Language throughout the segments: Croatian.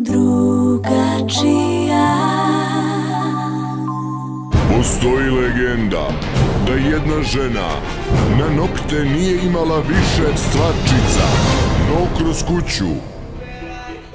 drugačija. Postoji legenda da jedna žena na nokte nije imala više stvarčica, no kroz kuću.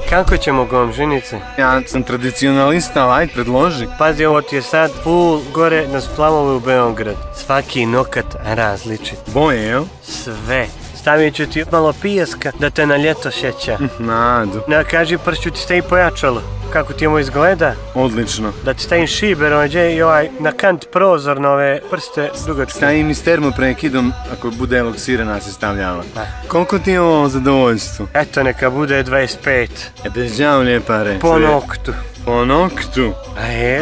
Kako ćemo gomžinice? Ja sam tradicionalista, ali ajde predloži. Pazi, ovo ti je sad pul gore na splavove u Beograd. Svaki nokat različit. Boje, jel? Sve. Stavit ću ti malo pijeska da te na ljeto sjeća. Nadu. Ne, kaži, prst ću ti stavim pojačalo. Kako ti ovo izgleda? Odlično. Da ti stavim šiber ovdje i ovaj na kant prozor na ove prste dugačke. Stavim i s termoprekidom ako bude eloksirana se stavljala. Koliko ti je ovo zadovoljstvo? Eto, neka bude 25. Bez đavlje pare. Po noktu. Po noktu?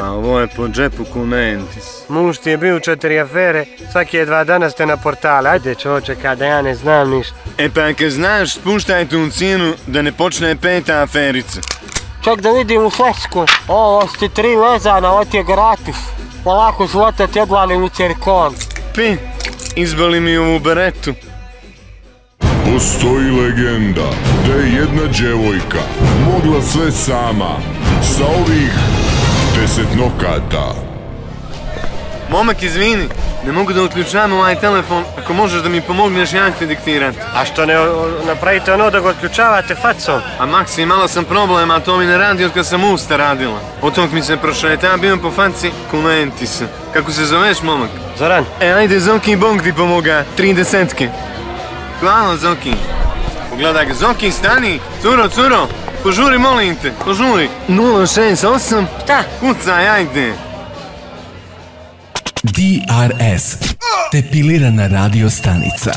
A ovo je po džepu kumentis. Muž ti je bio u 4 afere, svaki 2 dana ste na portale. Ajde čoče, kada ja ne znam ništa. E pa kad znaš, spuštaj tu cijenu da ne počne 5. aferica. Ček da vidim u flesku. Ovo ti 3 vezana, ovo ti je gratis. Polako života ti odvalim u cirkon. Pi, izbali mi ovu beretu. Postoji legenda da je jedna djevojka mogla sve sama sa ovih 10 nokata. Momak, izvini, ne mogu da uključavam ovaj telefon. Ako možeš da mi pomogneš, ja ću ti diktirati. A što ne napravite ono da ga otključavate facom? A Maksi, malo sam problem, a to mi ne radi od kad sam usta radila. Od tog mi se prošeta, bio po faci kumentisa. Kako se zoveš, momak? Zoran. E, ajde, Zoki, Bog ti pomoga, 30. Hvala, Zoki. Pogledaj ga, Zoki, stani. Curo, požuri, molim te, požuri. 068. Šta? Kucaj, ajde. DRS, depilirana radio stanica.